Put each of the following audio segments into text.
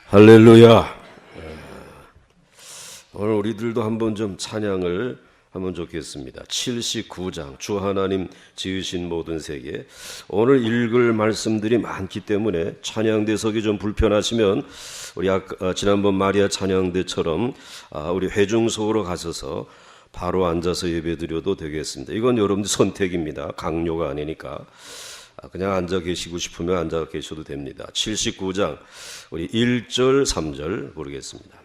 할렐루야. 오늘 우리들도 한번 좀 찬양을 하면 좋겠습니다. 79장 주 하나님 지으신 모든 세계. 오늘 읽을 말씀들이 많기 때문에 찬양대석이 좀 불편하시면 우리 지난번 마리아 찬양대처럼 우리 회중석으로 가셔서 바로 앉아서 예배드려도 되겠습니다. 이건 여러분들 선택입니다. 강요가 아니니까. 그냥 앉아 계시고 싶으면 앉아 계셔도 됩니다. 79장 우리 1절 3절 부르겠습니다.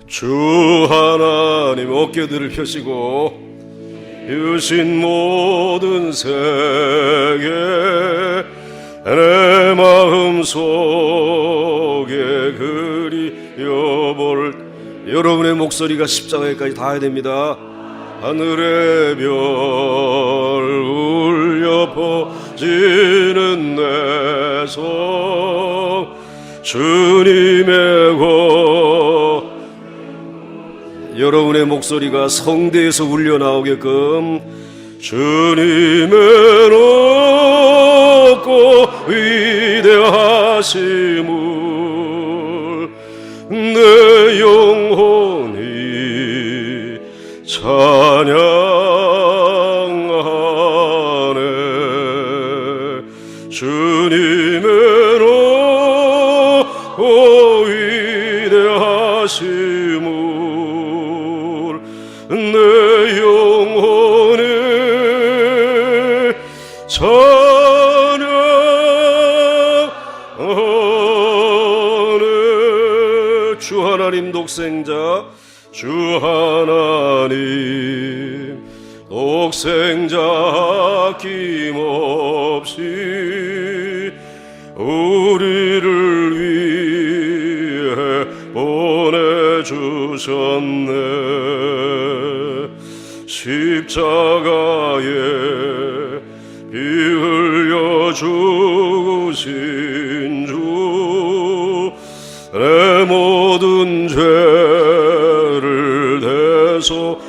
주 하나님 어깨들을 펴시고 주신 모든 세계 내 마음 속에 그리워볼 여러분의 목소리가 십자가에까지 닿아야 됩니다. 하늘의 별 울려 퍼지는 내 손 주님의 것 여러분의 목소리가 성대에서 울려 나오게끔 주님의 높고 위대하심을 내 영혼이 찬양하네. 주님의 높고 위대하심을 내 영혼이 찬양하네. 주 하나님 독생자 주 하나님 독생자 아낌없이 우리를 위해 보내주셨네. 십자가에 피 흘려 죽으신 주 내 모든 죄를 대속하셨네.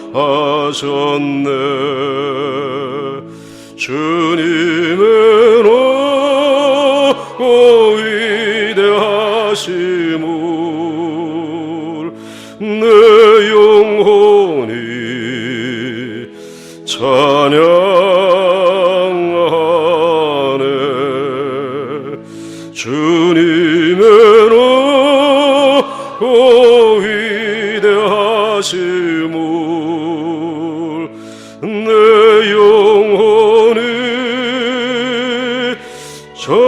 주님의 높고 위대하심을 내 영혼이 찬양하네. 주님의 높고 위대하심을 내 영혼이 찬양하네.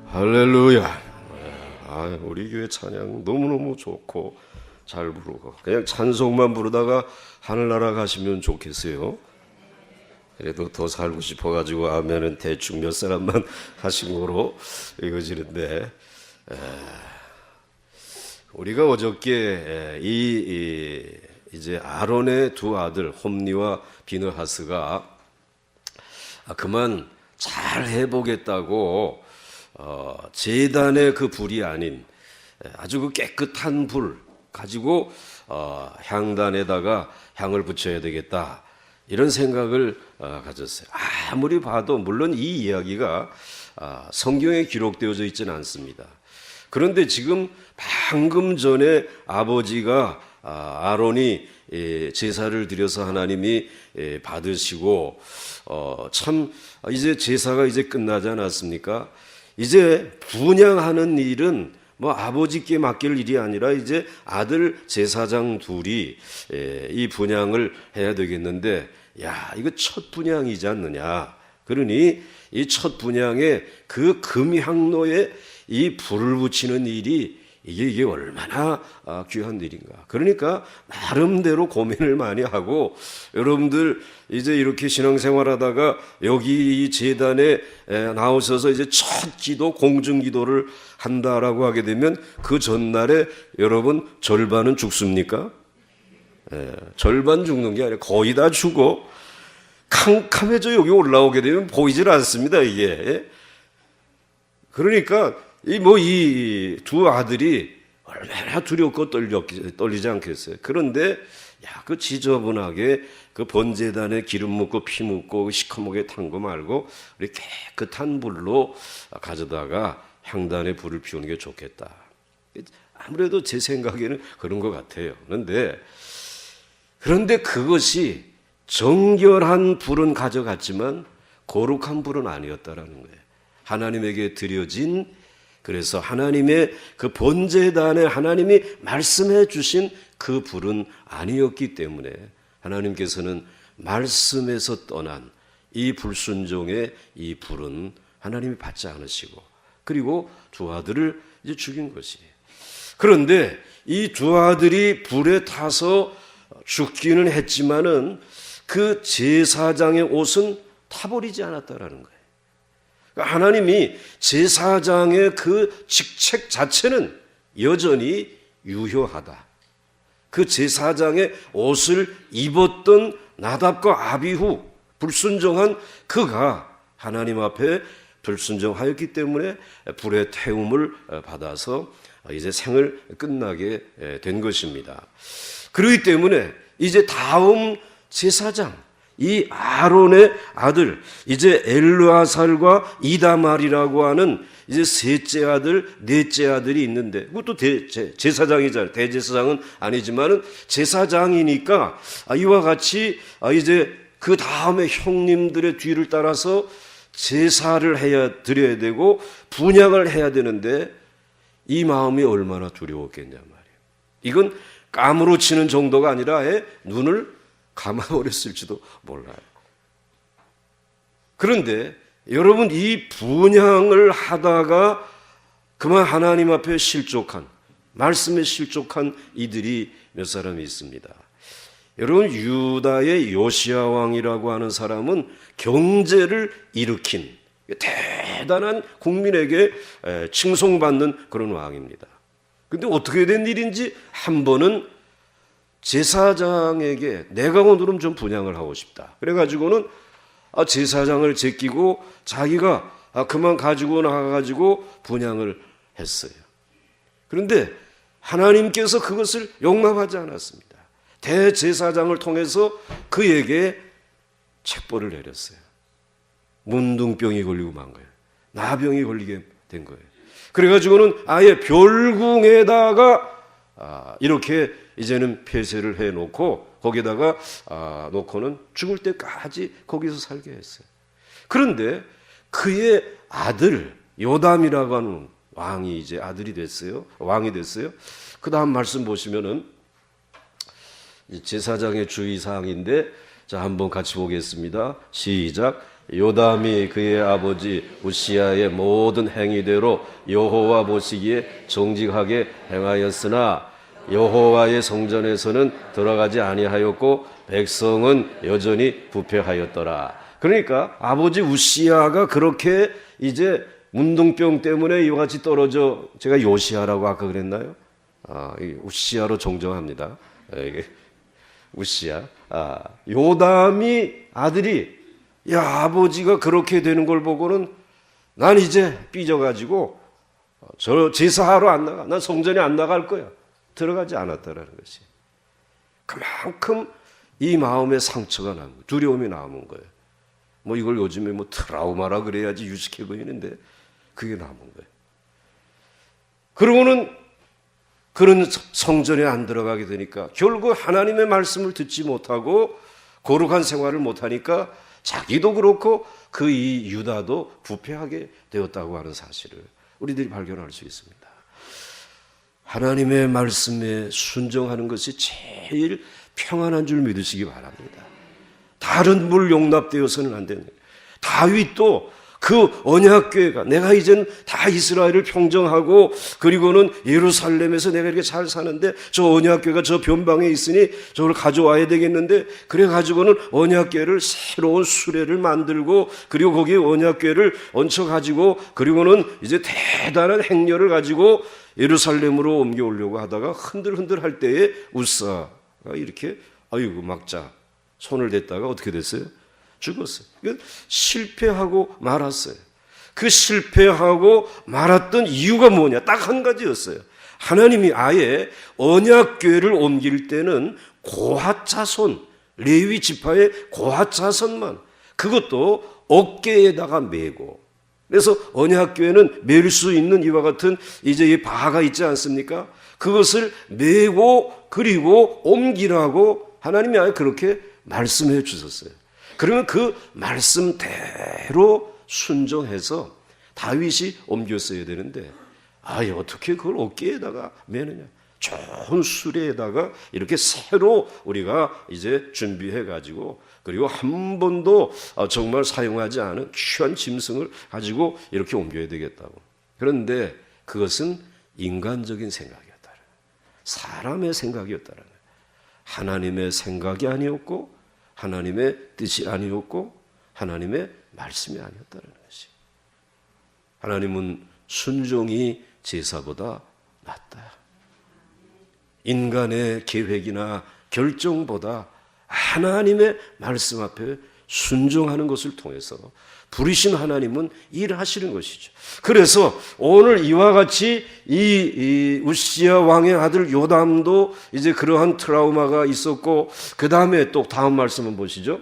할렐루야. 우리 교회 찬양 너무너무 좋고 잘 부르고 그냥 찬송만 부르다가 하늘나라 가시면 좋겠어요. 그래도 더 살고 싶어가지고 아멘은 대충 몇 사람만 하신 거로 이어지는데 우리가 어저께 이제 아론의 두 아들 홈니와 비느하스가 그만 잘 해보겠다고 제단의 그 불이 아닌 아주 그 깨끗한 불 가지고 향단에다가 향을 붙여야 되겠다 이런 생각을 가졌어요. 아무리 봐도 물론 이 이야기가 성경에 기록되어져 있지는 않습니다. 그런데 지금 방금 전에 아버지가 아론이 제사를 드려서 하나님이 받으시고 참 이제 제사가 이제 끝나지 않았습니까? 이제 분향하는 일은 뭐 아버지께 맡길 일이 아니라 이제 아들 제사장 둘이 이 분향을 해야 되겠는데 야 이거 첫 분향이지 않느냐. 그러니 이 첫 분향에 그 금향로에 이 불을 붙이는 일이 이게 얼마나 귀한 일인가. 그러니까 나름대로 고민을 많이 하고, 여러분들 이제 이렇게 신앙생활하다가 여기 이 제단에 나오셔서 이제 첫 기도, 공중기도를 한다라고 하게 되면 그 전날에 여러분 절반은 죽습니까? 절반 죽는 게 아니라 거의 다 죽어 캄캄해져. 여기 올라오게 되면 보이질 않습니다, 이게. 그러니까 이 두 아들이 얼마나 두렵고 떨리지 않겠어요. 그런데 그 지저분하게 그 번제단에 기름 묻고 피 묻고 시커멓게 탄 거 말고 우리 깨끗한 불로 가져다가 향단에 불을 피우는 게 좋겠다. 아무래도 제 생각에는 그런 것 같아요. 그런데 그것이 정결한 불은 가져갔지만 거룩한 불은 아니었다라는 거예요. 하나님에게 드려진, 그래서 하나님의 그 번제단에 하나님이 말씀해 주신 그 불은 아니었기 때문에 하나님께서는 말씀에서 떠난 이 불순종의 이 불은 하나님이 받지 않으시고, 그리고 두 아들을 이제 죽인 것이에요. 그런데 이 두 아들이 불에 타서 죽기는 했지만은 그 제사장의 옷은 타버리지 않았다라는 거예요. 하나님이 제사장의 그 직책 자체는 여전히 유효하다. 그 제사장의 옷을 입었던 나답과 아비후, 불순종한 그가 하나님 앞에 불순종하였기 때문에 불의 태움을 받아서 이제 생을 끝나게 된 것입니다. 그렇기 때문에 이제 다음 제사장, 이 아론의 아들, 이제 엘르아살과 이다말이라고 하는 이제 셋째 아들, 넷째 아들이 있는데, 그것도 제사장이잖아요. 대제사장은 아니지만은 제사장이니까 이와 같이 이제 그 다음에 형님들의 뒤를 따라서 제사를 드려야 되고 분향을 해야 되는데, 이 마음이 얼마나 두려웠겠냐 말이에요. 이건 까무로 치는 정도가 아니라 눈을 감아버렸을지도 몰라요. 그런데 여러분, 이 분향을 하다가 그만 하나님 앞에 실족한, 말씀에 실족한 이들이 몇 사람이 있습니다. 여러분, 유다의 요시야 왕이라고 하는 사람은 경제를 일으킨 대단한 국민에게 칭송받는 그런 왕입니다. 그런데 어떻게 된 일인지 한 번은 제사장에게 내가 오늘은 좀 분향을 하고 싶다. 그래가지고는 제사장을 제끼고 자기가 그만 가지고 나가가지고 분향을 했어요. 그런데 하나님께서 그것을 용납하지 않았습니다. 대제사장을 통해서 그에게 책벌을 내렸어요. 문둥병이 걸리고 만 거예요. 나병이 걸리게 된 거예요. 그래가지고는 아예 별궁에다가 이렇게 이제는 폐쇄를 해놓고 거기다가 놓고는 죽을 때까지 거기서 살게 했어요. 그런데 그의 아들 요담이라고 하는 왕이 이제 아들이 됐어요. 왕이 됐어요. 그 다음 말씀 보시면은 제사장의 주의사항인데, 자, 한번 같이 보겠습니다. 시작. 요담이 그의 아버지 우시야의 모든 행위대로 여호와 보시기에 정직하게 행하였으나 여호와의 성전에서는 들어가지 아니하였고 백성은 여전히 부패하였더라. 그러니까 아버지 우시야가 그렇게 이제 문둥병 때문에 이와 같이 떨어져, 제가 요시야라고 아까 그랬나요? 우시야로 정정합니다. 이게 우시야. 요담이 아들이, 야, 아버지가 그렇게 되는 걸 보고는 난 이제 삐져가지고 저 제사하러 안 나가. 난 성전에 안 나갈 거야. 들어가지 않았다라는 것이. 그만큼 이 마음에 상처가 남은 거예요. 두려움이 남은 거예요. 뭐 이걸 요즘에 뭐 트라우마라 그래야지 유식해 보이는데 그게 남은 거예요. 그러고는 그런 성전에 안 들어가게 되니까 결국 하나님의 말씀을 듣지 못하고 거룩한 생활을 못하니까 자기도 그렇고 그 이 유다도 부패하게 되었다고 하는 사실을 우리들이 발견할 수 있습니다. 하나님의 말씀에 순종하는 것이 제일 평안한 줄 믿으시기 바랍니다. 다른 물 용납되어서는 안 됩니다. 다윗도 그 언약궤가 내가 이제는 다 이스라엘을 평정하고 그리고는 예루살렘에서 내가 이렇게 잘 사는데 저 언약궤가 저 변방에 있으니 저걸 가져와야 되겠는데 그래가지고는 언약궤를 새로운 수레를 만들고 그리고 거기에 언약궤를 얹혀가지고 그리고는 이제 대단한 행렬을 가지고 예루살렘으로 옮겨오려고 하다가 흔들흔들 할 때에 우사가 이렇게 아이고 막자 손을 댔다가 어떻게 됐어요? 죽었어요. 실패하고 말았어요. 그 실패하고 말았던 이유가 뭐냐? 딱 한 가지였어요. 하나님이 아예 언약궤를 옮길 때는 고핫 자손, 레위 지파의 고핫 자손만 그것도 어깨에다가 메고 그래서 언약궤는 멜 수 있는 이와 같은 이제 이 바가 있지 않습니까? 그것을 메고 그리고 옮기라고 하나님이 아예 그렇게 말씀해 주셨어요. 그러면 그 말씀대로 순종해서 다윗이 옮겼어야 되는데 어떻게 그걸 어깨에다가 매느냐? 좋은 수레에다가 이렇게 새로 우리가 이제 준비해 가지고 그리고 한 번도 정말 사용하지 않은 귀한 짐승을 가지고 이렇게 옮겨야 되겠다고. 그런데 그것은 인간적인 생각이었다. 사람의 생각이었다는 거예요. 하나님의 생각이 아니었고 하나님의 뜻이 아니었고 하나님의 말씀이 아니었다는 것이. 하나님은 순종이 제사보다 낫다. 인간의 계획이나 결정보다 하나님의 말씀 앞에 순종하는 것을 통해서 부르신 하나님은 일하시는 것이죠. 그래서 오늘 이와 같이 이 우시야 왕의 아들 요담도 이제 그러한 트라우마가 있었고 그 다음에 또 다음 말씀은 보시죠.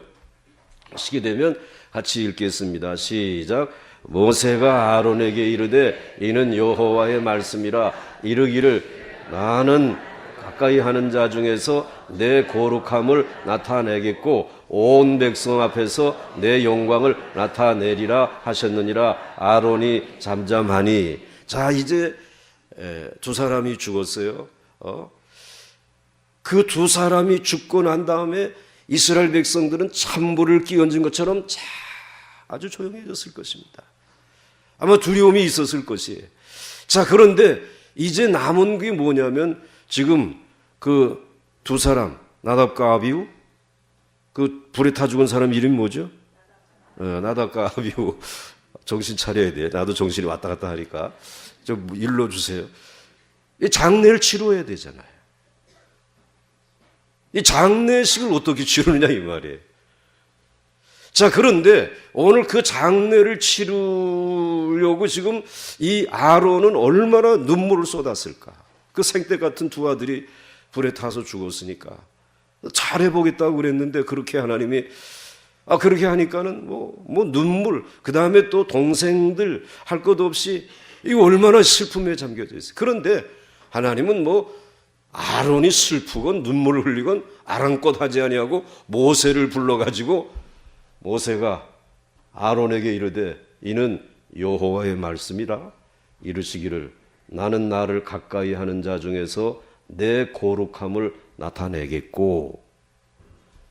시게 되면 같이 읽겠습니다. 시작. 모세가 아론에게 이르되 이는 여호와의 말씀이라 이르기를 나는 가까이 하는 자 중에서 내 거룩함을 나타내겠고 온 백성 앞에서 내 영광을 나타내리라 하셨느니라. 아론이 잠잠하니. 자, 이제 두 사람이 죽었어요. 그 두 사람이 죽고 난 다음에 이스라엘 백성들은 찬불을 끼얹은 것처럼 아주 조용해졌을 것입니다. 아마 두려움이 있었을 것이에요. 자, 그런데 이제 남은 게 뭐냐면 지금 그 두 사람 나답과 아비후 그 불에 타 죽은 사람 이름이 뭐죠? 나답과 아비후. 정신 차려야 돼. 나도 정신이 왔다 갔다 하니까 좀 일러주세요. 이 장례를 치러야 되잖아요. 이 장례식을 어떻게 치르느냐 이 말이에요. 자, 그런데 오늘 그 장례를 치르려고 지금 이 아론은 얼마나 눈물을 쏟았을까. 그 생떼 같은 두 아들이 불에 타서 죽었으니까 잘해보겠다고 그랬는데 그렇게 하나님이 그렇게 하니까는 뭐 눈물, 그 다음에 또 동생들 할 것 없이 이거 얼마나 슬픔에 잠겨져 있어요. 그런데 하나님은 아론이 슬프건 눈물을 흘리건 아랑곳 하지 아니하고 모세를 불러가지고 모세가 아론에게 이르되 이는 여호와의 말씀이라 이르시기를 나는 나를 가까이 하는 자 중에서 내 거룩함을 나타내겠고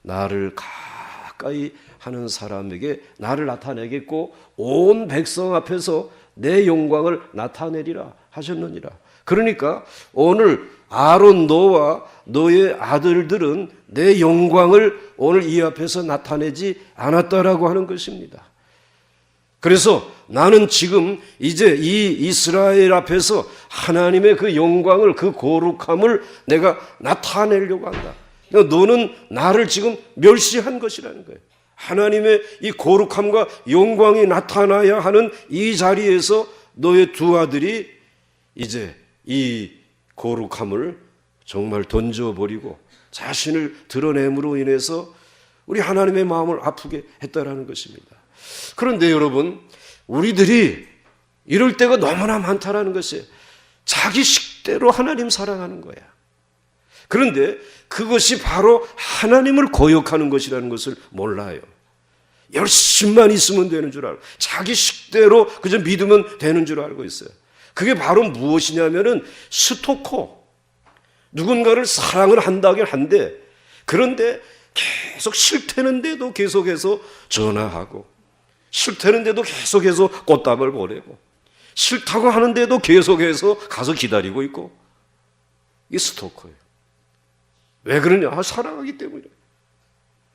나를 가까이 하는 사람에게 나를 나타내겠고 온 백성 앞에서 내 영광을 나타내리라 하셨느니라. 그러니까 오늘 아론 너와 너의 아들들은 내 영광을 오늘 이 앞에서 나타내지 않았다라고 하는 것입니다. 그래서 나는 지금 이제 이 이스라엘 앞에서 하나님의 그 영광을 그 거룩함을 내가 나타내려고 한다. 너는 나를 지금 멸시한 것이라는 거예요. 하나님의 이 거룩함과 영광이 나타나야 하는 이 자리에서 너의 두 아들이 이제 이 거룩함을 정말 던져버리고 자신을 드러냄으로 인해서 우리 하나님의 마음을 아프게 했다라는 것입니다. 그런데 여러분, 우리들이 이럴 때가 너무나 많다라는 것이에요. 자기 식대로 하나님 사랑하는 거야. 그런데 그것이 바로 하나님을 거역하는 것이라는 것을 몰라요. 열심만 있으면 되는 줄 알고 자기 식대로 그저 믿으면 되는 줄 알고 있어요. 그게 바로 무엇이냐면은 스토커. 누군가를 사랑을 한다긴 한데 그런데 계속 싫다는데도 계속해서 전화하고 싫다는데도 계속해서 꽃다발 보내고, 싫다고 하는데도 계속해서 가서 기다리고 있고. 이게 스토커예요. 왜 그러냐? 사랑하기 때문에.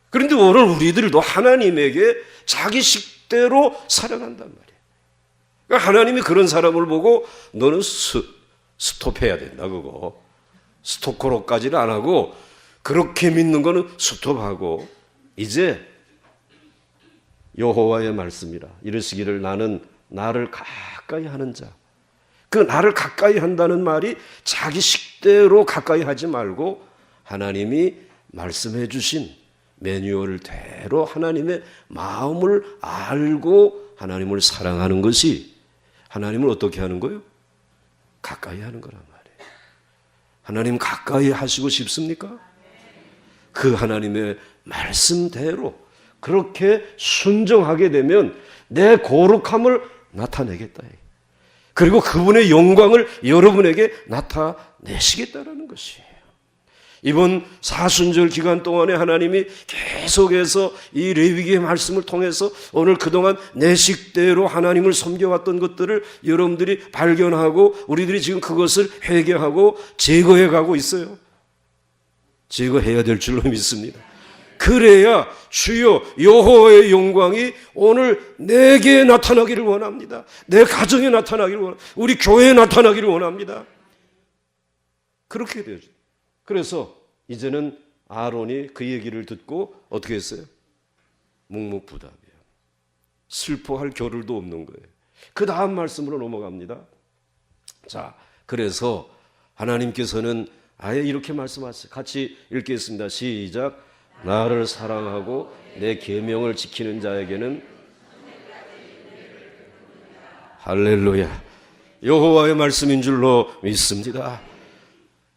그런데 오늘 우리들도 하나님에게 자기 식대로 사랑한단 말이에요. 그러니까 하나님이 그런 사람을 보고 너는 스톱해야 된다, 그거. 스토커로까지는 안 하고, 그렇게 믿는 거는 스톱하고, 이제 여호와의 말씀이라 이르시기를 나는 나를 가까이 하는 자. 그 나를 가까이 한다는 말이 자기 식대로 가까이 하지 말고 하나님이 말씀해 주신 매뉴얼대로 하나님의 마음을 알고 하나님을 사랑하는 것이 하나님을 어떻게 하는 거예요? 가까이 하는 거란 말이에요. 하나님 가까이 하시고 싶습니까? 그 하나님의 말씀대로 그렇게 순종하게 되면 내 거룩함을 나타내겠다. 그리고 그분의 영광을 여러분에게 나타내시겠다라는 것이에요. 이번 사순절 기간 동안에 하나님이 계속해서 이 레위기의 말씀을 통해서 오늘 그동안 내 식대로 하나님을 섬겨왔던 것들을 여러분들이 발견하고 우리들이 지금 그것을 회개하고 제거해 가고 있어요. 제거해야 될 줄로 믿습니다. 그래야 주여 여호와의 영광이 오늘 내게 나타나기를 원합니다. 내 가정에 나타나기를 원합니다. 우리 교회에 나타나기를 원합니다. 그렇게 되죠. 그래서 이제는 아론이 그 얘기를 듣고 어떻게 했어요? 묵묵부답이에요. 슬퍼할 겨를도 없는 거예요. 그 다음 말씀으로 넘어갑니다. 자, 그래서 하나님께서는 아예 이렇게 말씀하세요. 같이 읽겠습니다. 시작. 나를 사랑하고 내 계명을 지키는 자에게는 할렐루야. 여호와의 말씀인 줄로 믿습니다.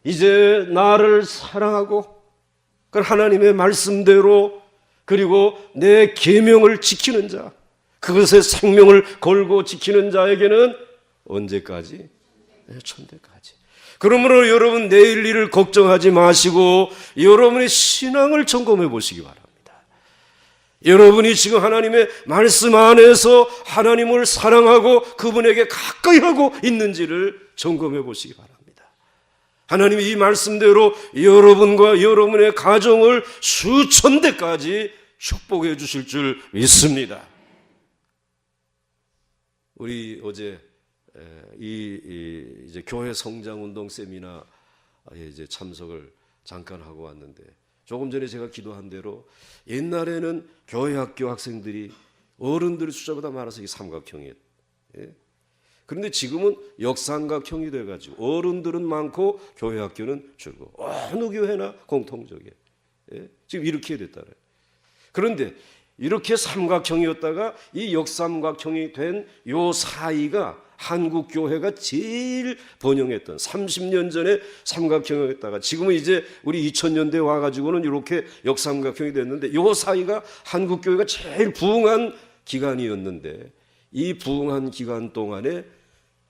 이제 나를 사랑하고 그 하나님의 말씀대로 그리고 내 계명을 지키는 자, 그것의 생명을 걸고 지키는 자에게는 언제까지? 천대까지. 그러므로 여러분 내일 일을 걱정하지 마시고 여러분의 신앙을 점검해 보시기 바랍니다. 여러분이 지금 하나님의 말씀 안에서 하나님을 사랑하고 그분에게 가까이 하고 있는지를 점검해 보시기 바랍니다. 하나님이 이 말씀대로 여러분과 여러분의 가정을 수천 대까지 축복해 주실 줄 믿습니다. 우리 어제 이제 교회 성장 운동 세미나에 이제 참석을 잠깐 하고 왔는데 조금 전에 제가 기도한 대로 옛날에는 교회 학교 학생들이 어른들의 숫자보다 많아서 이게 삼각형이에요. 그런데 지금은 역삼각형이 돼가지고 어른들은 많고 교회 학교는 줄고 어느 교회나 공통적이에요. 지금 이렇게 됐다는. 그런데 이렇게 삼각형이었다가 이 역삼각형이 된 요 사이가 한국 교회가 제일 번영했던 30년 전에 삼각형이었다가 지금은 이제 우리 2000년대에 와가지고는 이렇게 역삼각형이 됐는데 요 사이가 한국 교회가 제일 부흥한 기간이었는데 이 부흥한 기간 동안에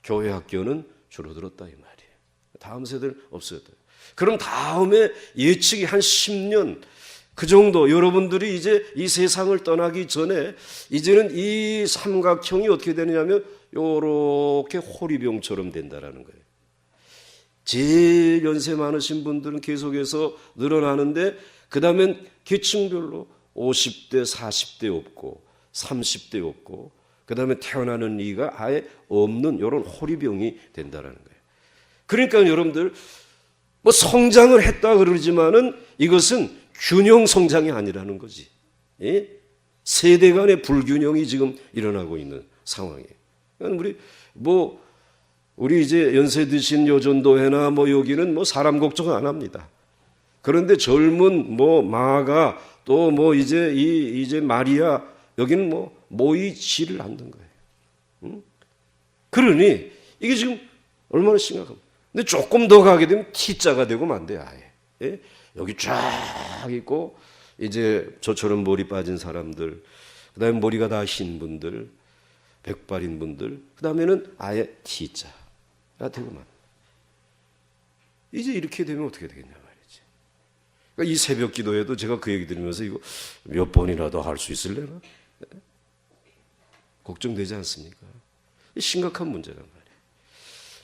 교회 학교는 줄어들었다 이 말이에요. 다음 세대는 없어졌다. 그럼 다음에 예측이 한 10년 그 정도 여러분들이 이제 이 세상을 떠나기 전에 이제는 이 삼각형이 어떻게 되느냐면 요렇게 호리병처럼 된다라는 거예요. 제일 연세 많으신 분들은 계속해서 늘어나는데 그 다음엔 계층별로 50대, 40대 없고 30대 없고 그 다음에 태어나는 이가 아예 없는 이런 호리병이 된다라는 거예요. 그러니까 여러분들 뭐 성장을 했다 그러지만은 이것은 균형 성장이 아니라는 거지. 예? 세대 간의 불균형이 지금 일어나고 있는 상황이에요. 그러니까 우리 이제 연세 드신 여전도회나 뭐 여기는 뭐 사람 걱정 안 합니다. 그런데 젊은 뭐 마가 또 뭐 이제 마리아 여기는 뭐 모이지를 않는 거예요. 응? 그러니 이게 지금 얼마나 심각합니까? 근데 조금 더 가게 되면 T자가 되고 만대 아예. 예? 여기 쫙 있고 이제 저처럼 머리 빠진 사람들, 그다음에 머리가 다 흰 분들, 백발인 분들, 그다음에는 아예 T자가 되고만. 이제 이렇게 되면 어떻게 되겠냐 말이지. 그러니까 이 새벽 기도에도 제가 그 얘기 들으면서 이거 몇 번이라도 할 수 있을래나? 걱정되지 않습니까? 심각한 문제란 말이에요.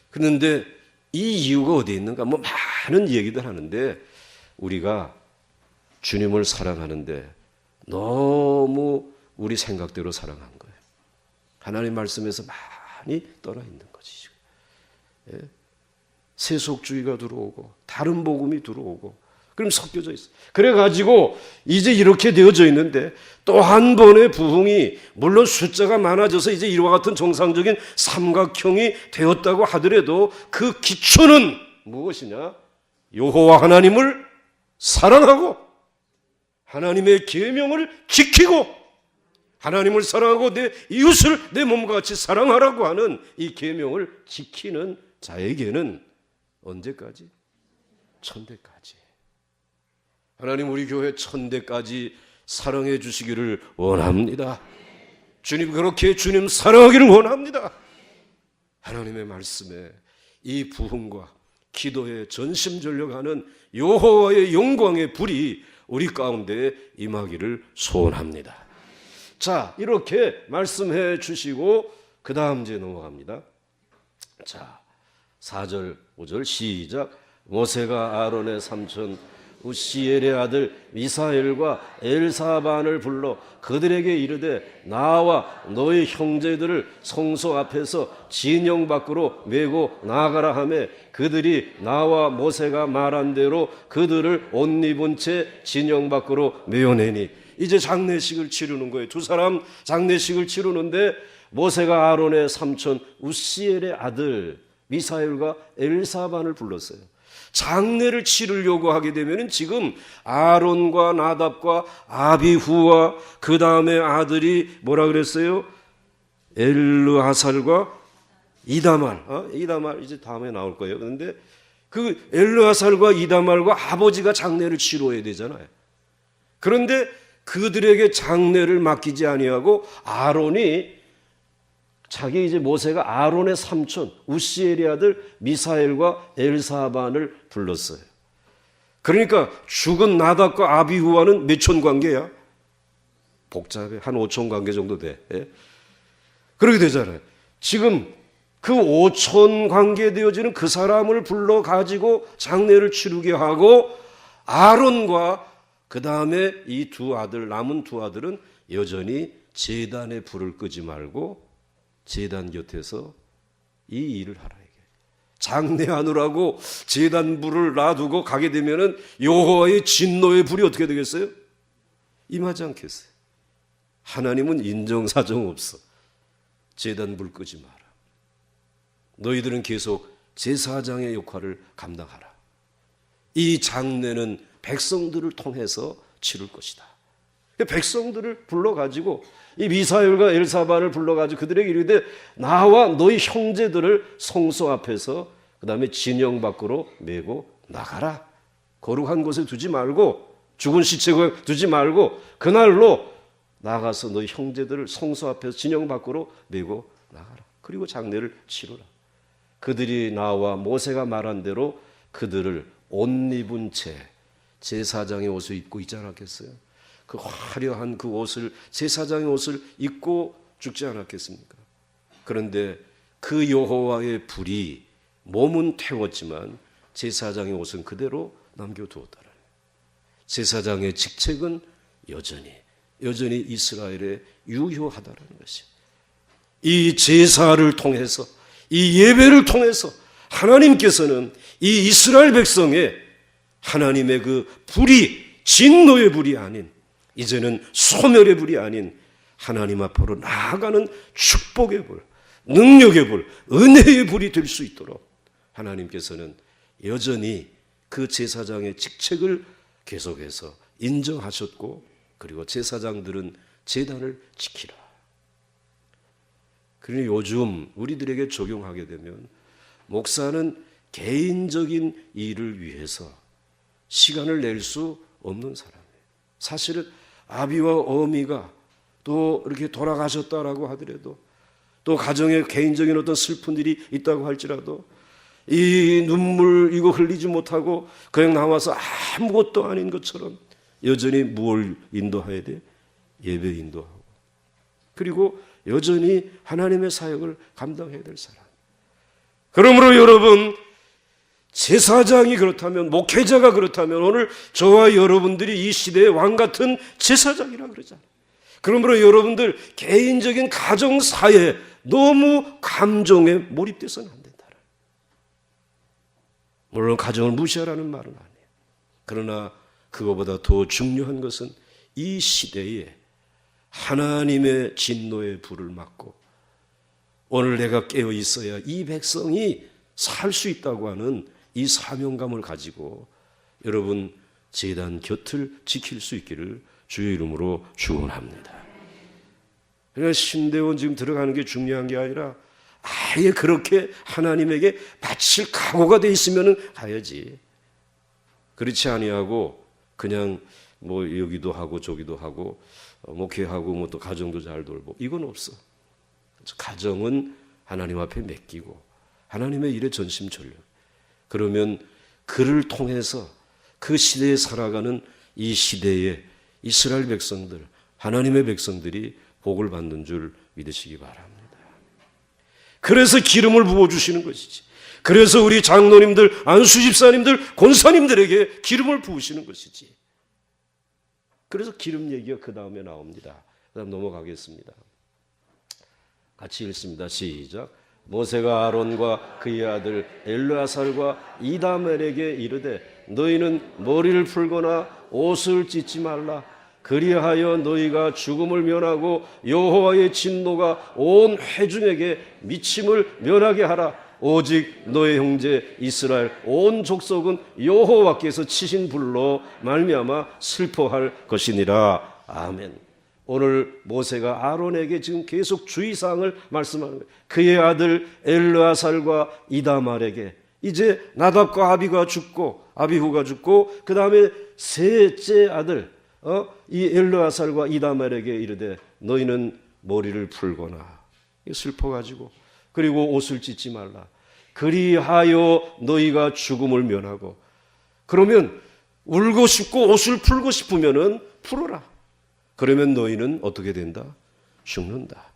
그런데 이 이유가 어디에 있는가? 뭐 많은 얘기들 하는데 우리가 주님을 사랑하는데 너무 우리 생각대로 사랑한 거예요. 하나님 말씀에서 많이 떠나 있는 거지. 지금. 예? 세속주의가 들어오고 다른 복음이 들어오고 그럼 섞여져 있어. 그래가지고 이제 이렇게 되어져 있는데 또 한 번의 부흥이 물론 숫자가 많아져서 이제 이와 같은 정상적인 삼각형이 되었다고 하더라도 그 기초는 무엇이냐? 여호와 하나님을 사랑하고 하나님의 계명을 지키고 하나님을 사랑하고 내 이웃을 내 몸과 같이 사랑하라고 하는 이 계명을 지키는 자에게는 언제까지? 천대까지. 하나님 우리 교회 천대까지 사랑해 주시기를 원합니다. 주님 그렇게 주님 사랑하기를 원합니다. 하나님의 말씀에 이 부흥과 기도에 전심전력하는 여호와의 영광의 불이 우리 가운데 임하기를 소원합니다. 자, 이렇게 말씀해 주시고 그 다음 이제 넘어갑니다. 자, 4절 5절 시작. 모세가 아론의 삼촌 우시엘의 아들 미사엘과 엘사반을 불러 그들에게 이르되 나와 너희 형제들을 성소 앞에서 진영 밖으로 메고 나가라 하매 그들이 나와 모세가 말한 대로 그들을 옷 입은 채 진영 밖으로 메어내니 이제 장례식을 치르는 거예요. 두 사람 장례식을 치르는데 모세가 아론의 삼촌 우시엘의 아들 미사엘과 엘사반을 불렀어요. 장례를 치르려고 하게 되면 지금 아론과 나답과 아비후와 그 다음에 아들이 뭐라 그랬어요? 엘르하살과 이다말. 이다말 이제 다음에 나올 거예요. 그런데 그 엘르하살과 이다말과 아버지가 장례를 치러야 되잖아요. 그런데 그들에게 장례를 맡기지 아니하고 아론이 자기 이제 모세가 아론의 삼촌 우시엘의 아들 미사엘과 엘사반을 불렀어요. 그러니까 죽은 나답과 아비후와는 몇촌 관계야? 복잡해. 한 5촌 관계 정도 돼. 예? 그렇게 되잖아요. 지금 그 5촌 관계 되어지는 그 사람을 불러가지고 장례를 치르게 하고 아론과 그 다음에 이 두 아들 남은 두 아들은 여전히 제단에 불을 끄지 말고 제단 곁에서 이 일을 하라. 장례하느라고 제단 불을 놔두고 가게 되면은 여호와의 진노의 불이 어떻게 되겠어요? 임하지 않겠어요? 하나님은 인정사정 없어. 제단 불 끄지 마라. 너희들은 계속 제사장의 역할을 감당하라. 이 장례는 백성들을 통해서 치를 것이다. 백성들을 불러가지고 이 미사엘과 엘사반을 불러가지고 그들에게 이르되 나와 너희 형제들을 성소 앞에서 그 다음에 진영 밖으로 메고 나가라. 거룩한 곳에 두지 말고 죽은 시체에 두지 말고 그날로 나가서 너희 형제들을 성소 앞에서 진영 밖으로 메고 나가라. 그리고 장례를 치르라. 그들이 나와 모세가 말한 대로 그들을 옷 입은 채 제사장의 옷을 입고 있지 않았겠어요? 그 화려한 그 옷을 제사장의 옷을 입고 죽지 않았겠습니까? 그런데 그 여호와의 불이 몸은 태웠지만 제사장의 옷은 그대로 남겨두었다는 거예요. 제사장의 직책은 여전히 이스라엘에 유효하다는 것이. 이 제사를 통해서 이 예배를 통해서 하나님께서는 이 이스라엘 백성의 하나님의 그 불이 진노의 불이 아닌 이제는 소멸의 불이 아닌 하나님 앞으로 나아가는 축복의 불, 능력의 불, 은혜의 불이 될 수 있도록 하나님께서는 여전히 그 제사장의 직책을 계속해서 인정하셨고 그리고 제사장들은 제단을 지키라. 그러니 요즘 우리들에게 적용하게 되면 목사는 개인적인 일을 위해서 시간을 낼 수 없는 사람이에요. 사실은 아비와 어미가 또 이렇게 돌아가셨다라고 하더라도 또 가정에 개인적인 어떤 슬픈 일이 있다고 할지라도 이 눈물 이거 흘리지 못하고 그냥 나와서 아무것도 아닌 것처럼 여전히 뭘 인도해야 돼? 예배 인도하고 그리고 여전히 하나님의 사역을 감당해야 될 사람. 그러므로 여러분, 제사장이 그렇다면, 목회자가 그렇다면 오늘 저와 여러분들이 이 시대의 왕 같은 제사장이라 그러잖아요. 그러므로 여러분들 개인적인 가정사에 너무 감정에 몰입돼서는 안 된다. 물론 가정을 무시하라는 말은 아니에요. 그러나 그거보다 더 중요한 것은 이 시대에 하나님의 진노의 불을 막고 오늘 내가 깨어 있어야 이 백성이 살 수 있다고 하는 이 사명감을 가지고 여러분 제단 곁을 지킬 수 있기를 주의 이름으로 축원합니다. 그러니까 신대원 지금 들어가는 게 중요한 게 아니라 아예 그렇게 하나님에게 바칠 각오가 돼 있으면 가야지. 그렇지 아니하고 그냥 뭐 여기도 하고 저기도 하고 목회하고 뭐 또 가정도 잘 돌보, 이건 없어. 가정은 하나님 앞에 맡기고 하나님의 일에 전심전력. 그러면 그를 통해서 그 시대에 살아가는 이 시대의 이스라엘 백성들, 하나님의 백성들이 복을 받는 줄 믿으시기 바랍니다. 그래서 기름을 부어주시는 것이지. 그래서 우리 장로님들, 안수집사님들, 권사님들에게 기름을 부으시는 것이지. 그래서 기름 얘기가 그 다음에 나옵니다. 그 다음 넘어가겠습니다. 같이 읽습니다. 시작. 모세가 아론과 그의 아들 엘르아살과 이다멜에게 이르되 너희는 머리를 풀거나 옷을 찢지 말라. 그리하여 너희가 죽음을 면하고 여호와의 진노가 온 회중에게 미침을 면하게 하라. 오직 너의 형제 이스라엘 온 족속은 여호와께서 치신 불로 말미암아 슬퍼할 것이니라. 아멘. 오늘 모세가 아론에게 지금 계속 주의사항을 말씀하는 거예요. 그의 아들 엘르아살과 이다말에게 이제 나답과 아비후가 죽고 그 다음에 셋째 아들 이 엘르아살과 이다말에게 이르되 너희는 머리를 풀거나 슬퍼가지고 그리고 옷을 찢지 말라. 그리하여 너희가 죽음을 면하고. 그러면 울고 싶고 옷을 풀고 싶으면은 풀어라. 그러면 너희는 어떻게 된다? 죽는다.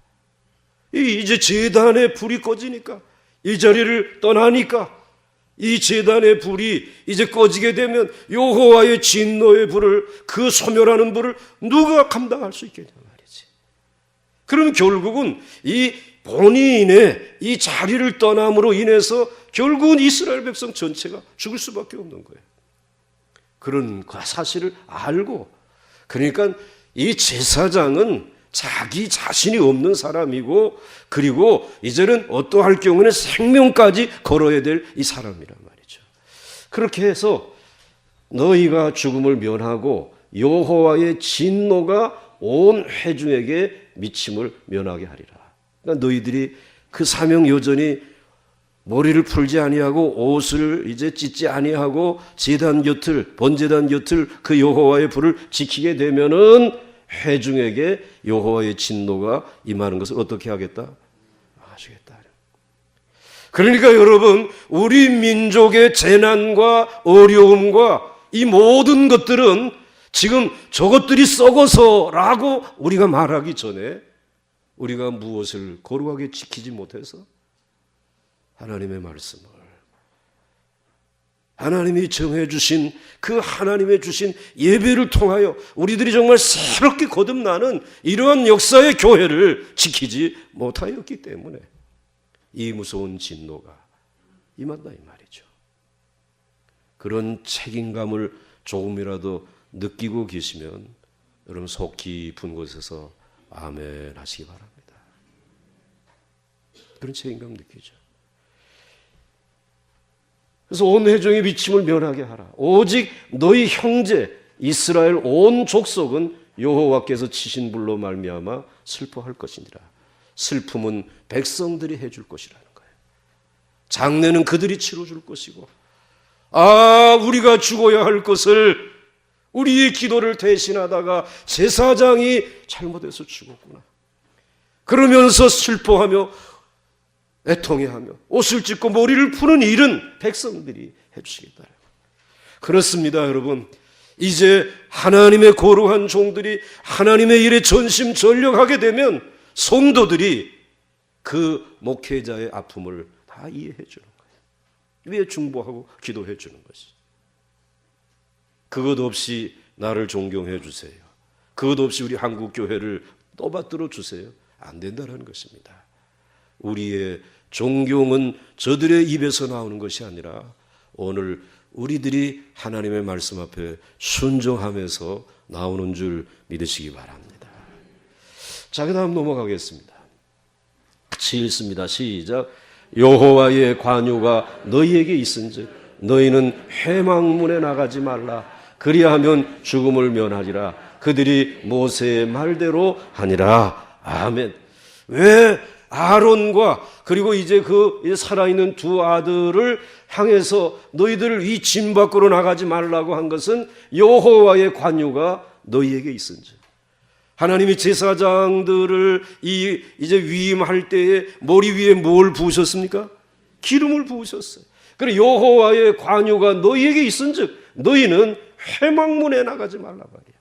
이제 제단의 불이 꺼지니까, 이 자리를 떠나니까 이 제단의 불이 이제 꺼지게 되면 여호와의 진노의 불을, 그 소멸하는 불을 누가 감당할 수 있겠냐 말이지. 그럼 결국은 이 본인의 이 자리를 떠남으로 인해서 결국은 이스라엘 백성 전체가 죽을 수밖에 없는 거예요. 그런 사실을 알고, 그러니까 이 제사장은 자기 자신이 없는 사람이고, 그리고 이제는 어떠할 경우는 생명까지 걸어야 될 이 사람이란 말이죠. 그렇게 해서 너희가 죽음을 면하고 여호와의 진노가 온 회중에게 미침을 면하게 하리라. 그러니까 너희들이 그 사명 여전히 머리를 풀지 아니하고 옷을 이제 찢지 아니하고 제단 곁을, 번제단 곁을 그 여호와의 불을 지키게 되면은 회중에게 여호와의 진노가 임하는 것을 어떻게 하겠다? 아시겠다. 그러니까 여러분, 우리 민족의 재난과 어려움과 이 모든 것들은 지금 저것들이 썩어서라고 우리가 말하기 전에 우리가 무엇을 거룩하게 지키지 못해서 하나님의 말씀을, 하나님이 정해주신 그 하나님의 주신 예배를 통하여 우리들이 정말 새롭게 거듭나는 이러한 역사의 교회를 지키지 못하였기 때문에 이 무서운 진노가 임한다 이 말이죠. 그런 책임감을 조금이라도 느끼고 계시면 여러분 속 깊은 곳에서 아멘 하시기 바랍니다. 그런 책임감 느끼죠. 그래서 온 회중의 미침을 면하게 하라. 오직 너희 형제 이스라엘 온 족속은 여호와께서 치신 불로 말미암아 슬퍼할 것이니라. 슬픔은 백성들이 해줄 것이라는 거예요. 장례는 그들이 치러줄 것이고, 우리가 죽어야 할 것을 우리의 기도를 대신하다가 제사장이 잘못해서 죽었구나. 그러면서 슬퍼하며 애통해하며 옷을 찢고 머리를 푸는 일은 백성들이 해주시겠다. 그렇습니다, 여러분. 이제 하나님의 거룩한 종들이 하나님의 일에 전심전력하게 되면 성도들이 그 목회자의 아픔을 다 이해해 주는 거예요. 위에 중보하고 기도해 주는 것이. 그것 없이 나를 존경해 주세요. 그것 없이 우리 한국 교회를 떠받들어 주세요. 안 된다는 것입니다. 우리의 존경은 저들의 입에서 나오는 것이 아니라 오늘 우리들이 하나님의 말씀 앞에 순종하면서 나오는 줄 믿으시기 바랍니다. 자, 그 다음 넘어가겠습니다. 같이 읽습니다. 시작. 여호와의 관유가 너희에게 있은즉 너희는 회막문에 나가지 말라. 그리하면 죽음을 면하리라. 그들이 모세의 말대로 하니라. 아멘. 왜 아론과 그리고 이제 그 살아있는 두 아들을 향해서 너희들을 이 짐 밖으로 나가지 말라고 한 것은 여호와의 관유가 너희에게 있은즉. 하나님이 제사장들을 이제 위임할 때에 머리 위에 뭘 부으셨습니까? 기름을 부으셨어요. 그래 여호와의 관유가 너희에게 있은즉 너희는 회막문에 나가지 말라 말이야.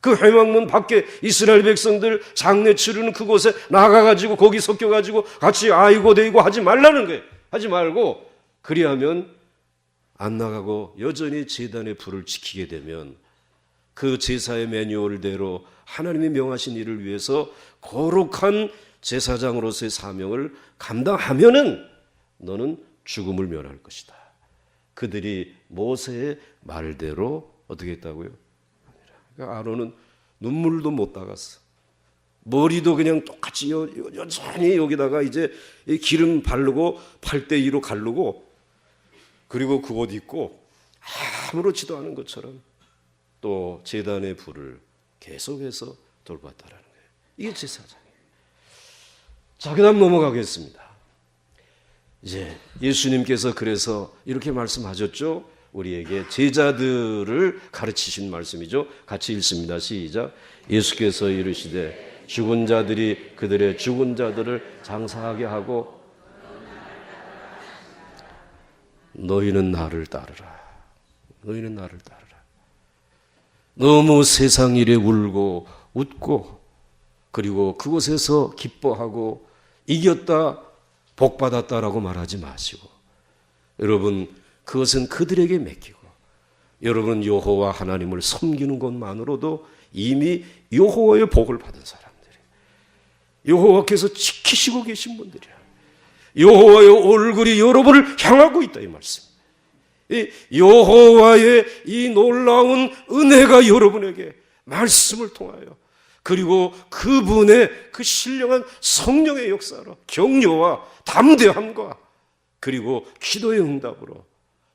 그 회막문 밖에 이스라엘 백성들 장례 치르는 그곳에 나가가지고 거기 섞여가지고 같이 아이고 데이고 하지 말라는 거예요. 하지 말고 그리하면 안 나가고 여전히 제단의 불을 지키게 되면 그 제사의 매뉴얼대로 하나님이 명하신 일을 위해서 거룩한 제사장으로서의 사명을 감당하면은 너는 죽음을 면할 것이다. 그들이 모세의 말대로 어떻게 했다고요? 그러니까 아론은 눈물도 못 닦았어. 머리도 그냥 똑같이 여전히 여기다가 이제 기름 바르고 8대2로 가르고 그리고 그 옷 입고 아무렇지도 않은 것처럼 또 제단의 불을 계속해서 돌봤다라는 거예요. 이게 제사장이에요. 자, 그 다음 넘어가겠습니다. 이제 예수님께서 그래서 이렇게 말씀하셨죠. 우리에게 제자들을 가르치신 말씀이죠. 같이 읽습니다. 시작. 예수께서 이르시되 죽은 자들이 그들의 죽은 자들을 장사하게 하고 너희는 나를 따르라. 너희는 나를 따르라. 너무 세상 일에 울고 웃고 그리고 그곳에서 기뻐하고 이겼다 복받았다라고 말하지 마시고 여러분 그것은 그들에게 맡기고 여러분 여호와 하나님을 섬기는 것만으로도 이미 여호와의 복을 받은 사람들이에요. 여호와께서 지키시고 계신 분들이야. 여호와의 얼굴이 여러분을 향하고 있다 이 말씀. 이 여호와의 이 놀라운 은혜가 여러분에게 말씀을 통하여 그리고 그분의 그 신령한 성령의 역사로 격려와 담대함과 그리고 기도의 응답으로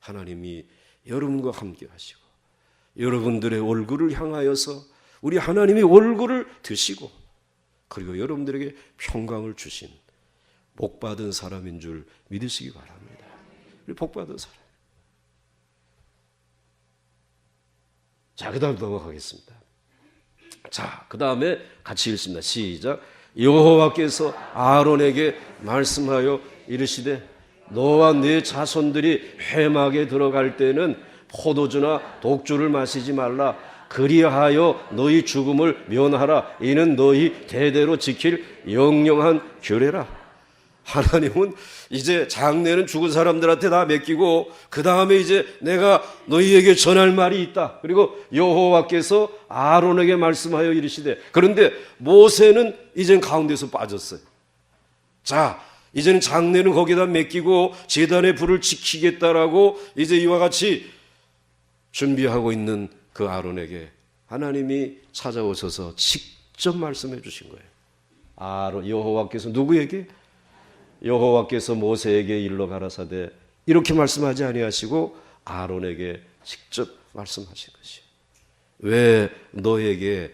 하나님이 여러분과 함께 하시고 여러분들의 얼굴을 향하여서 우리 하나님이 얼굴을 드시고 그리고 여러분들에게 평강을 주신 복받은 사람인 줄 믿으시기 바랍니다. 우리 복받은 사람. 자, 그 다음 넘어가겠습니다. 자, 그 다음에 같이 읽습니다. 시작. 여호와께서 아론에게 말씀하여 이르시되 너와 네 자손들이 회막에 들어갈 때는 포도주나 독주를 마시지 말라. 그리하여 너희 죽음을 면하라. 이는 너희 대대로 지킬 영영한 규례라. 하나님은 이제 장례는 죽은 사람들한테 다 맡기고 그 다음에 이제 내가 너희에게 전할 말이 있다. 그리고 여호와께서 아론에게 말씀하여 이르시되 그런데 모세는 이젠 가운데서 빠졌어요. 자, 이제는 장례는 거기다 맡기고 제단의 불을 지키겠다라고 이제 이와 같이 준비하고 있는 그 아론에게 하나님이 찾아오셔서 직접 말씀해 주신 거예요. 아론, 여호와께서 누구에게? 여호와께서 모세에게 일러 가라사대 이렇게 말씀하지 아니하시고 아론에게 직접 말씀하신 것이에요. 왜 너에게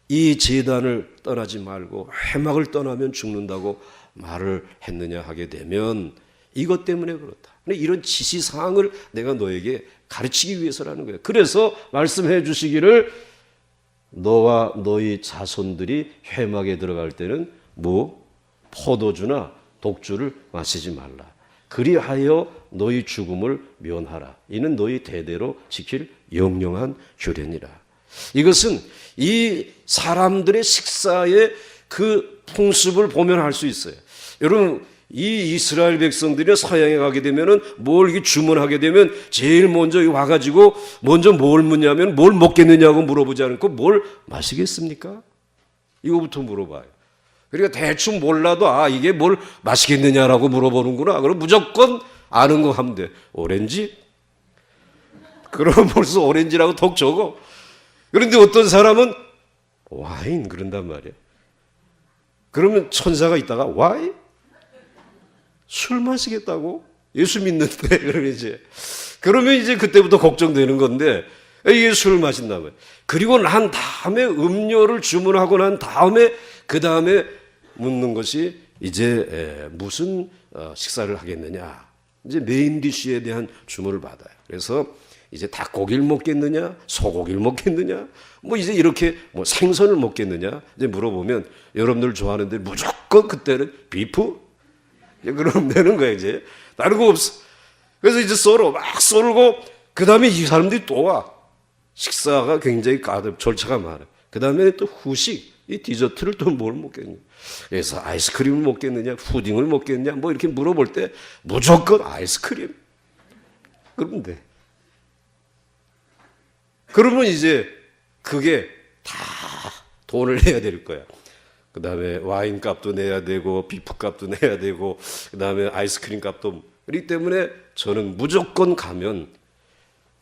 이 제단을 떠나지 말고 회막을 떠나면 죽는다고 말을 했느냐 하게 되면 이것 때문에 그렇다. 이런 지시사항을 내가 너에게 가르치기 위해서라는 거예요. 그래서 말씀해 주시기를 너와 너희 자손들이 회막에 들어갈 때는 포도주나 독주를 마시지 말라. 그리하여 너희 죽음을 면하라. 이는 너희 대대로 지킬 영영한 규례니라. 이것은 이 사람들의 식사의 그 풍습을 보면 알 수 있어요. 여러분, 이 이스라엘 백성들이 서양에 가게 되면은 뭘 이렇게 주문하게 되면 제일 먼저 와가지고 먼저 뭘 묻냐면 뭘 먹겠느냐고 물어보지 않고 뭘 마시겠습니까? 이거부터 물어봐요. 그러니까 대충 몰라도 이게 뭘 마시겠느냐라고 물어보는구나. 그럼 무조건 아는 거 하면 돼. 오렌지? 그럼 벌써 오렌지라고 톡 적어. 그런데 어떤 사람은 와인 그런단 말이야. 그러면 천사가 있다가 와인? 술 마시겠다고? 예수 믿는데 그러면 이제 그때부터 걱정되는 건데 이게 술을 마신다면 그리고 난 다음에 음료를 주문하고 난 다음에 그 다음에 묻는 것이 이제 무슨 식사를 하겠느냐 이제 메인 디쉬에 대한 주문을 받아요. 그래서 이제 닭고기를 먹겠느냐 소고기를 먹겠느냐 뭐 이제 이렇게 뭐 생선을 먹겠느냐 이제 물어보면 여러분들 좋아하는데 무조건 그때는 비프 그럼 되는 거야. 이제 다른 거 없어. 그래서 이제 막 썰고 그 다음에 이 사람들이 또 와. 식사가 굉장히 가득 절차가 많아. 그 다음에 또 후식 이 디저트를 또 뭘 먹겠냐. 그래서 아이스크림을 먹겠느냐 푸딩을 먹겠느냐 뭐 이렇게 물어볼 때 무조건 아이스크림 그러면 돼. 그러면 이제 그게 다 돈을 내야 될 거야. 그 다음에 와인 값도 내야 되고 비프 값도 내야 되고 그 다음에 아이스크림 값도. 그렇기 때문에 저는 무조건 가면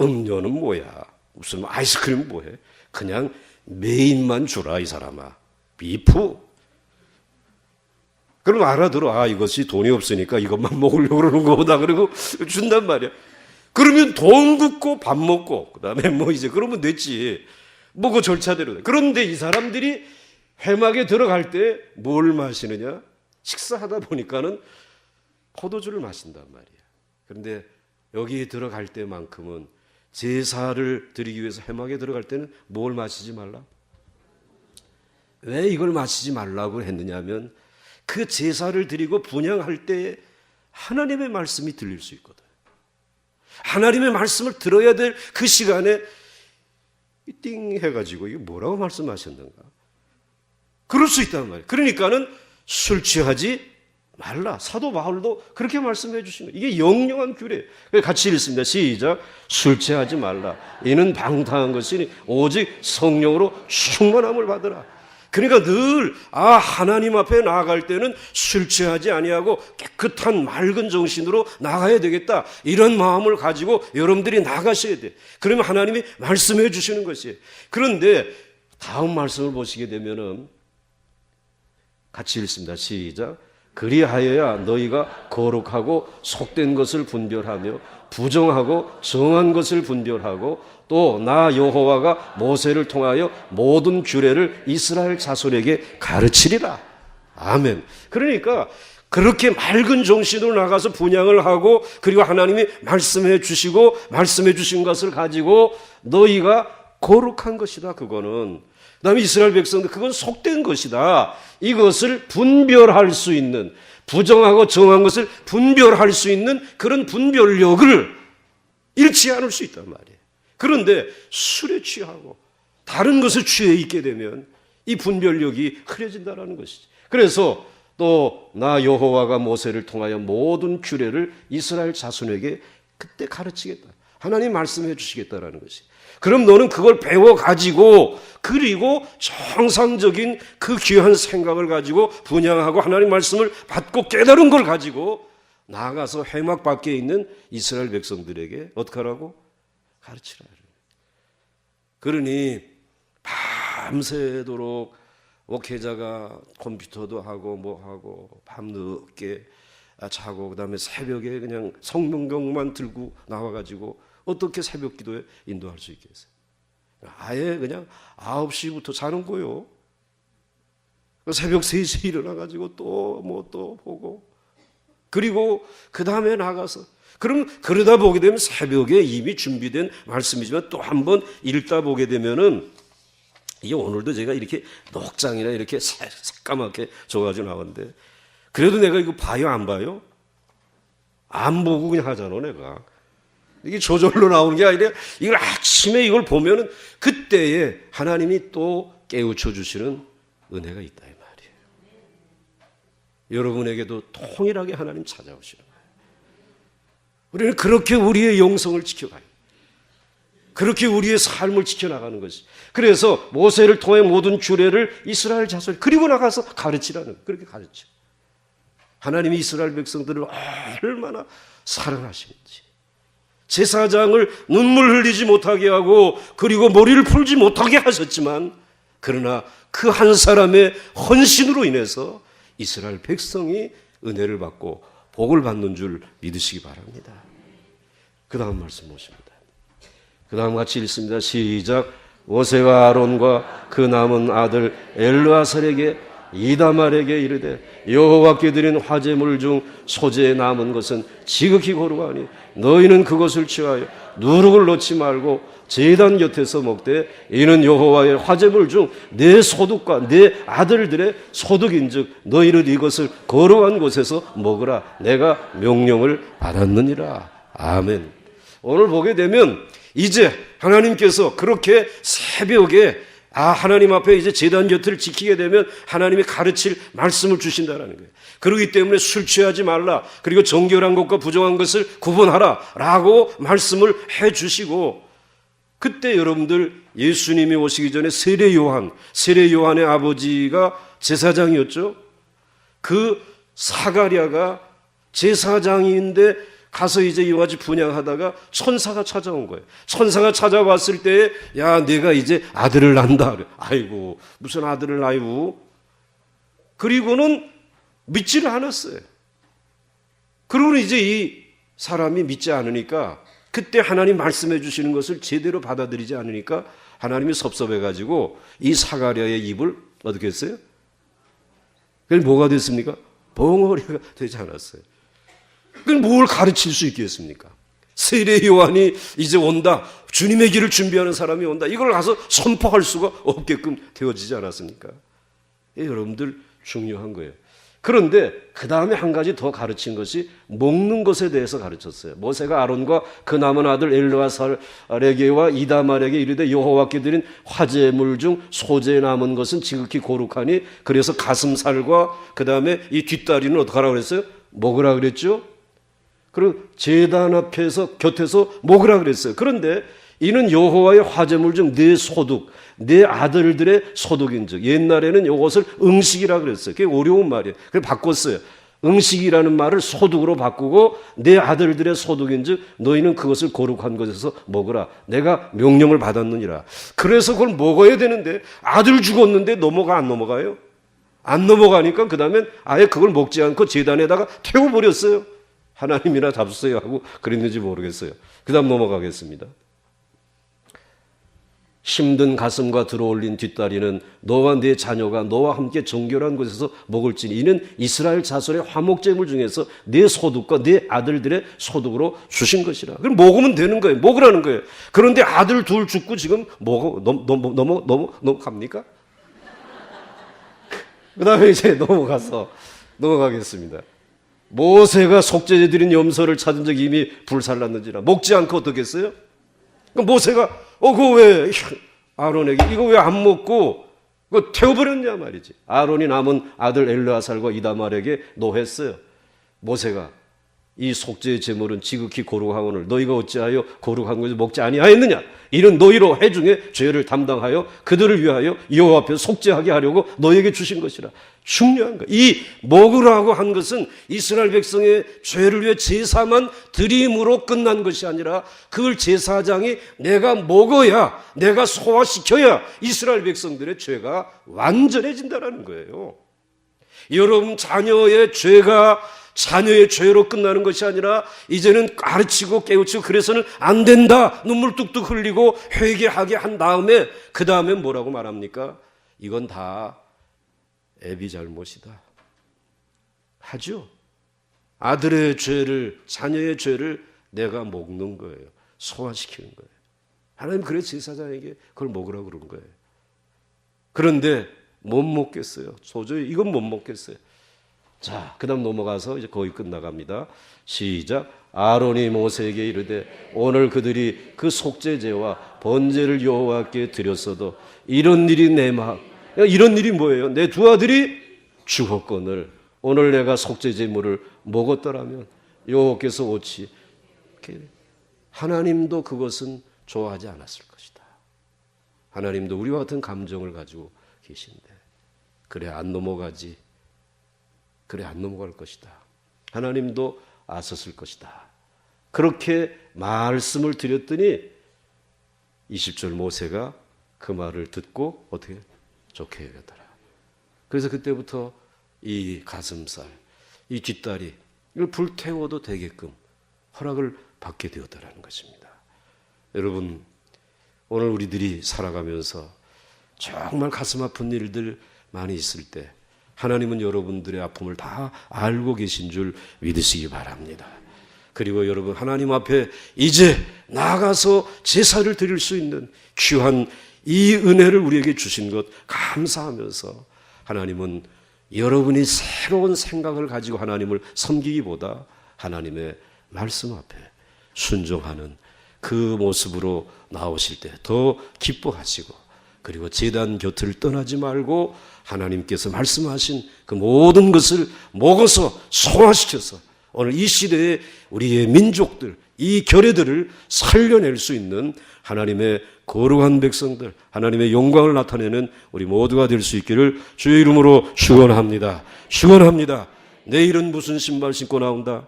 음료는 뭐야 무슨 아이스크림 뭐해 그냥 메인만 주라 이 사람아 비프. 그럼 알아들어. 이것이 돈이 없으니까 이것만 먹으려고 그러는 거보다 그러고 준단 말이야. 그러면 돈 붓고 밥 먹고 그 다음에 뭐 이제 그러면 됐지. 뭐 그 절차대로. 그런데 이 사람들이 회막에 들어갈 때 뭘 마시느냐? 식사하다 보니까는 포도주를 마신단 말이야. 그런데 여기에 들어갈 때만큼은 제사를 드리기 위해서 회막에 들어갈 때는 뭘 마시지 말라? 왜 이걸 마시지 말라고 했느냐면 그 제사를 드리고 분향할 때 하나님의 말씀이 들릴 수 있거든. 하나님의 말씀을 들어야 될 그 시간에 띵 해가지고 이게 뭐라고 말씀하셨는가? 그럴 수 있단 말이에요. 그러니까는 술 취하지 말라. 사도 바울도 그렇게 말씀해 주신 거예요. 이게 영영한 규례예요. 같이 읽습니다. 시작. 술 취하지 말라. 이는 방탕한 것이니 오직 성령으로 충만함을 받으라. 그러니까 늘 하나님 앞에 나아갈 때는 술 취하지 아니하고 깨끗한 맑은 정신으로 나가야 되겠다. 이런 마음을 가지고 여러분들이 나가셔야 돼. 그러면 하나님이 말씀해 주시는 것이에요. 그런데 다음 말씀을 보시게 되면은 같이 읽습니다. 시작. 그리하여야 너희가 거룩하고 속된 것을 분별하며 부정하고 정한 것을 분별하고 또 나 여호와가 모세를 통하여 모든 규례를 이스라엘 자손에게 가르치리라. 아멘. 그러니까 그렇게 맑은 정신으로 나가서 분향을 하고 그리고 하나님이 말씀해 주시고 말씀해 주신 것을 가지고 너희가 거룩한 것이다. 그거는 그다음에 이스라엘 백성들 그건 속된 것이다. 이것을 분별할 수 있는 부정하고 정한 것을 분별할 수 있는 그런 분별력을 잃지 않을 수 있단 말이에요. 그런데 술에 취하고 다른 것을 취해 있게 되면 이 분별력이 흐려진다는 것이지. 그래서 또 나 여호와가 모세를 통하여 모든 규례를 이스라엘 자손에게 그때 가르치겠다. 하나님 말씀해 주시겠다라는 것이. 그럼 너는 그걸 배워가지고 그리고 정상적인 그 귀한 생각을 가지고 분향하고 하나님 말씀을 받고 깨달은 걸 가지고 나아가서 회막 밖에 있는 이스라엘 백성들에게 어떻게 하라고? 가르치라. 그러니 밤새도록 목회자가 컴퓨터도 하고 뭐 하고 밤늦게 자고 그다음에 새벽에 그냥 성명경만 들고 나와가지고 어떻게 새벽 기도에 인도할 수 있겠어요? 아예 그냥 9시부터 자는 거요. 새벽 3시에 일어나가지고 또 뭐 또 보고 그리고 그 다음에 나가서 그럼 그러다 보게 되면 새벽에 이미 준비된 말씀이지만 또 한번 읽다 보게 되면은 이게 오늘도 제가 이렇게 녹장이나 이렇게 새까맣게 적어가지고 나왔는데 그래도 내가 이거 봐요 안 봐요? 안 보고 그냥 하잖아 내가. 이게 저절로 나오는 게 아니라 이걸 아침에 이걸 보면은 그때에 하나님이 또 깨우쳐 주시는 은혜가 있다 이 말이에요. 여러분에게도 통일하게 하나님 찾아오시는 거예요. 우리는 그렇게 우리의 영성을 지켜가요. 그렇게 우리의 삶을 지켜나가는 것이. 그래서 모세를 통해 모든 규례를 이스라엘 자손 그리고 나가서 가르치라는 거예요. 그렇게 가르쳐. 하나님이 이스라엘 백성들을 얼마나 사랑하시는지. 제사장을 눈물 흘리지 못하게 하고 그리고 머리를 풀지 못하게 하셨지만 그러나 그 한 사람의 헌신으로 인해서 이스라엘 백성이 은혜를 받고 복을 받는 줄 믿으시기 바랍니다. 그 다음 말씀 보십니다. 그 다음 같이 읽습니다. 시작. 모세가 아론과 그 남은 아들 엘르아살에게 이다말에게 이르되 여호와께 드린 화제물 중 소재에 남은 것은 지극히 거룩하니 너희는 그것을 취하여 누룩을 넣지 말고 제단 곁에서 먹되 이는 여호와의 화제물 중 내 소득과 내 아들들의 소득인즉 너희는 이것을 거룩한 곳에서 먹으라. 내가 명령을 받았느니라. 아멘. 오늘 보게 되면 이제 하나님께서 그렇게 새벽에 하나님 앞에 이제 제단 곁을 지키게 되면 하나님이 가르칠 말씀을 주신다는 거예요. 그렇기 때문에 술 취하지 말라. 그리고 정결한 것과 부정한 것을 구분하라. 라고 말씀을 해 주시고 그때 여러분들 예수님이 오시기 전에 세례 요한의 아버지가 제사장이었죠. 그 사가랴가 제사장인데 가서 이제 이와 같이 분향하다가 천사가 찾아온 거예요. 천사가 찾아왔을 때, 야, 내가 이제 아들을 낳는다. 아이고, 무슨 아들을 낳이고. 그리고는 믿지를 않았어요. 그러고는 이제 이 사람이 믿지 않으니까 그때 하나님 말씀해 주시는 것을 제대로 받아들이지 않으니까 하나님이 섭섭해가지고 이 사가랴의 입을 어떻게 했어요? 그게 뭐가 됐습니까? 벙어리가 되지 않았어요. 그럼 뭘 가르칠 수 있겠습니까? 세례 요한이 이제 온다. 주님의 길을 준비하는 사람이 온다. 이걸 가서 선포할 수가 없게끔 되어지지 않았습니까? 여러분들 중요한 거예요. 그런데 그 다음에 한 가지 더 가르친 것이 먹는 것에 대해서 가르쳤어요. 모세가 아론과 그 남은 아들 엘르아살에게와 이다말에게 이르되 여호와께 드린 화제물 중 소재에 남은 것은 지극히 거룩하니 그래서 가슴살과 그 다음에 이 뒷다리는 어떻게 하라고 그랬어요? 먹으라 그랬죠? 그리고 제단 앞에서 곁에서 먹으라 그랬어요. 그런데 이는 여호와의 화제물 중 내 소득, 내 아들들의 소득인즉 옛날에는 이것을 응식이라 그랬어요. 그게 어려운 말이에요. 그래서 바꿨어요. 응식이라는 말을 소득으로 바꾸고 내 아들들의 소득인즉 너희는 그것을 거룩한 것에서 먹으라. 내가 명령을 받았느니라. 그래서 그걸 먹어야 되는데 아들 죽었는데 넘어가 안 넘어가요? 안 넘어가니까 그 다음엔 아예 그걸 먹지 않고 제단에다가 태워버렸어요. 하나님이나 잡수세요 하고 그랬는지 모르겠어요. 그 다음 넘어가겠습니다. 힘든 가슴과 들어올린 뒷다리는 너와 네 자녀가 너와 함께 정결한 곳에서 먹을지니 이는 이스라엘 자손의 화목제물 중에서 네 소득과 네 아들들의 소득으로 주신 것이라. 그럼 먹으면 되는 거예요. 먹으라는 거예요. 그런데 아들 둘 죽고 지금 넘어갑니까? 그 다음에 이제 넘어가겠습니다. 모세가 속죄제 드린 염소를 찾은 적이 이미 불살랐는지라 먹지 않고 어떻게 했어요? 그럼 모세가 그거 왜 아론에게 이거 왜 안 먹고 그거 태워버렸냐 말이지. 아론이 남은 아들 엘르아살과 이다말에게 노했어요. 모세가 이 속죄의 제물은 지극히 거룩하오늘 너희가 어찌하여 거룩한 것을 먹지 아니하였느냐. 이는 너희로 회중의 죄를 담당하여 그들을 위하여 여호와 앞에 속죄하게 하려고 너희에게 주신 것이라. 중요한 거. 이 먹으라고 한 것은 이스라엘 백성의 죄를 위해 제사만 드림으로 끝난 것이 아니라 그걸 제사장이 내가 먹어야 내가 소화시켜야 이스라엘 백성들의 죄가 완전해진다는 거예요. 여러분 자녀의 죄로 끝나는 것이 아니라 이제는 가르치고 깨우치고 그래서는 안 된다. 눈물 뚝뚝 흘리고 회개하게 한 다음에 그 다음에 뭐라고 말합니까? 이건 다 애비 잘못이다. 하죠. 아들의 죄를 자녀의 죄를 내가 먹는 거예요. 소화시키는 거예요. 하나님 그래서 제사장에게 그걸 먹으라고 그런 거예요. 그런데 못 먹겠어요. 도저히 이건 못 먹겠어요. 자, 그 다음 넘어가서 이제 거의 끝나갑니다. 시작. 아론이 모세에게 이르되 오늘 그들이 그 속죄제와 번제를 여호와께 드렸어도 이런 일이 내 마음. 이런 일이 뭐예요? 내 두 아들이 죽었거늘 오늘 내가 속죄제물을 먹었더라면 여호와께서 어찌 하나님도 그것은 좋아하지 않았을 것이다. 하나님도 우리와 같은 감정을 가지고 계신데 그래 안 넘어가지. 그래 안 넘어갈 것이다. 하나님도 아셨을 것이다. 그렇게 말씀을 드렸더니 20절 모세가 그 말을 듣고 어떻게 좋게 여겼더라. 그래서 그때부터 이 가슴살, 이 뒷다리 이걸 불태워도 되게끔 허락을 받게 되었다라는 것입니다. 여러분, 오늘 우리들이 살아가면서 정말 가슴 아픈 일들 많이 있을 때 하나님은 여러분들의 아픔을 다 알고 계신 줄 믿으시기 바랍니다. 그리고 여러분, 하나님 앞에 이제 나아가서 제사를 드릴 수 있는 귀한 이 은혜를 우리에게 주신 것 감사하면서 하나님은 여러분이 새로운 생각을 가지고 하나님을 섬기기보다 하나님의 말씀 앞에 순종하는 그 모습으로 나오실 때 더 기뻐하시고, 그리고 제단 곁을 떠나지 말고 하나님께서 말씀하신 그 모든 것을 먹어서 소화시켜서 오늘 이 시대에 우리의 민족들, 이 결의들을 살려낼 수 있는 하나님의 거룩한 백성들, 하나님의 영광을 나타내는 우리 모두가 될 수 있기를 주의 이름으로 축원합니다. 축원합니다. 내일은 무슨 신발 신고 나온다?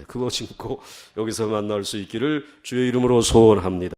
그거 신고 여기서 만날 수 있기를 주의 이름으로 소원합니다.